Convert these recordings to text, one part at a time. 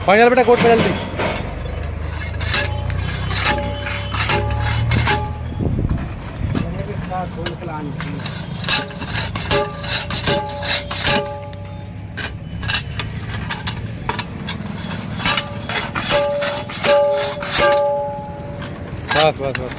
Final बेटा court पे जल्दी। बस बस बस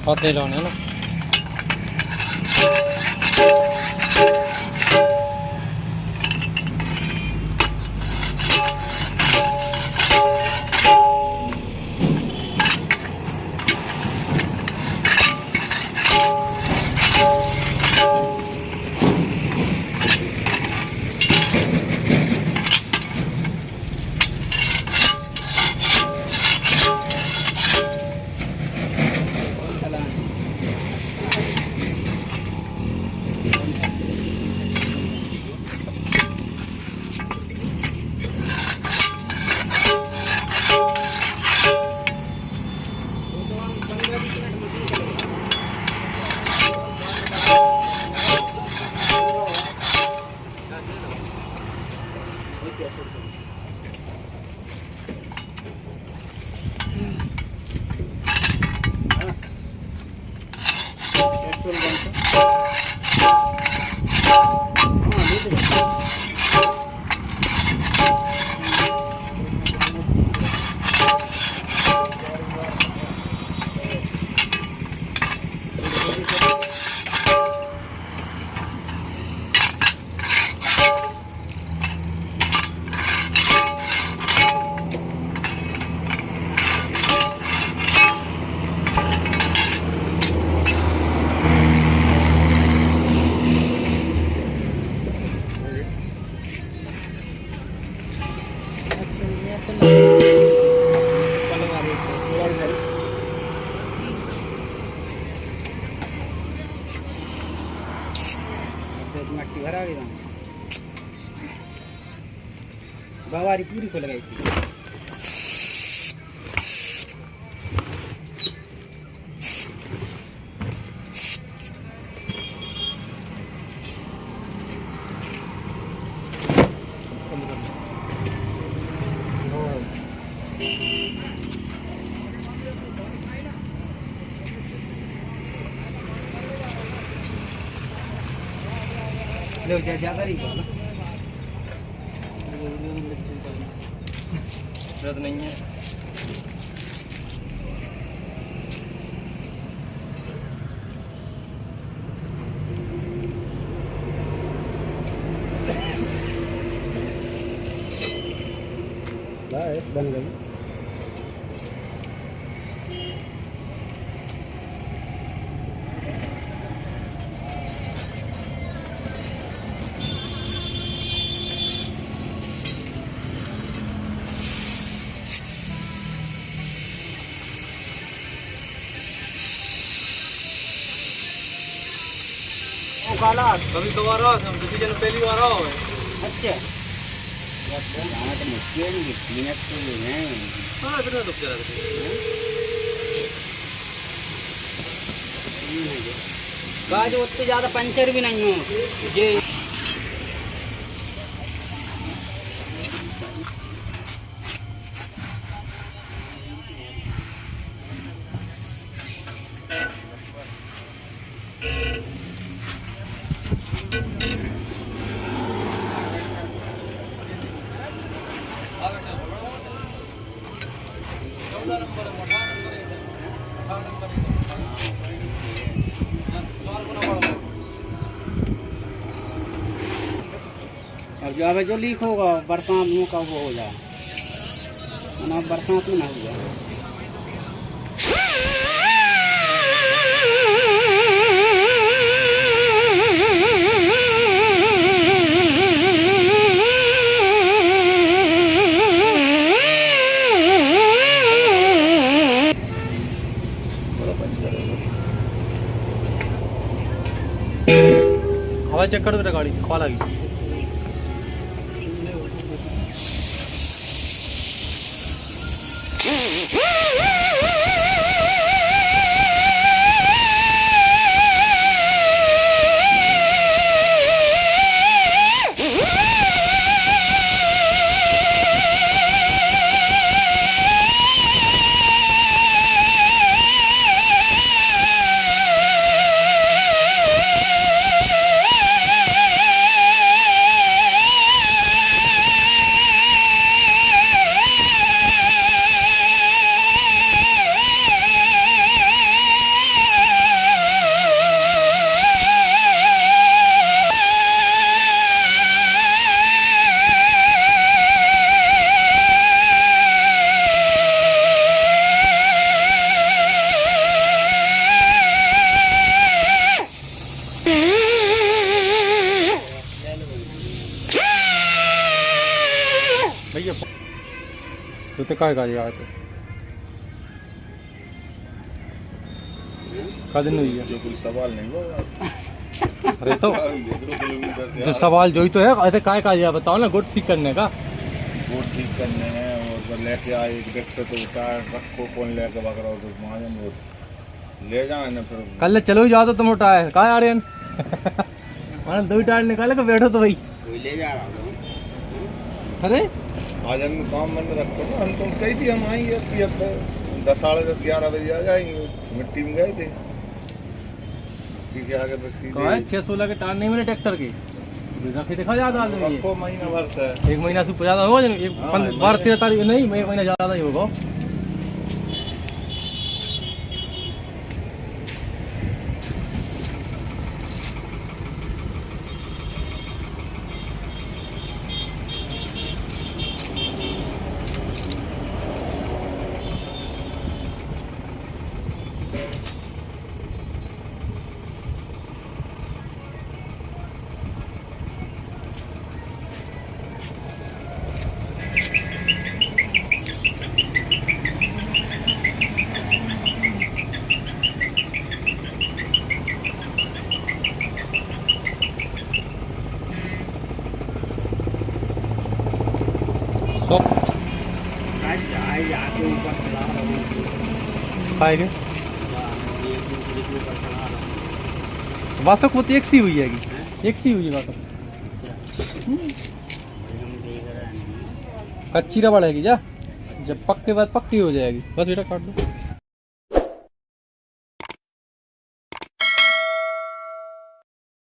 हाथ ले जाने है ना। मट्टी भरा गई बावारी पूरी को लगाई थी। लो ज़्यादा नहीं ना जरूरत नहीं है। बस बन गई। काला कभी कभार डिसीजन पहली बार आओ है। अच्छा यहाँ तो मुश्किल नहीं कीमत तो है। हाँ इतना तो क्या गाज उतने ज़्यादा पंचर भी नहीं हो ये अब जो जो लीक होगा बरसात में का वो हो जाए ना बरसात में ना हो जाए। हवा चेक कर बेटा, गाड़ी हवा लगी। भैया तो काय का यार तो का दिन हुई है जो कोई सवाल नहीं होगा। अरे तो 1 किलोमीटर जो सवाल जो ही तो है, अरे काय का यार बताओ ना, गुड ठीक करने का। बोर्ड ठीक करने हैं और वो लेके आए एक डेस्क से, तो टायर रखो कौन लेके भाग रहा हो, तो महाजन वो ले जाए ना फिर। कल चलो ही जाओ तो तुम टायर का आ रहे हैं मैंने 2 टायर निकाले को बैठो तो भाई। कोई ले जा रहा हूँ। अरे आज हम काम बंद रखो तो हम तो कही थी हम आएंगे 10, साढ़े 10, 11 बजे आ जाएंगे। मिट्टी में गए थे पीछे आगे तो सीधे 616 के टायर नहीं मिले ट्रैक्टर के, रखे दिखा ज्यादा रखो महीना भर से। 1 महीना से ज्यादा होगा, एक हाँ, 12-13 तारीख नहीं, 1 महीना ज्यादा ही होगा। आज आके ऊपर चला रहा हूँ। खाएंगे एक दूसरे के ऊपर चला रहा हूँ। वास्तव को तो एक सी हुई है, एक सी हुई है वास्तव। हम देख रहे हैं। कच्ची रबड़ है जा, जब पक के बाद पक्की हो जाएगी। बस बेटा काट दो।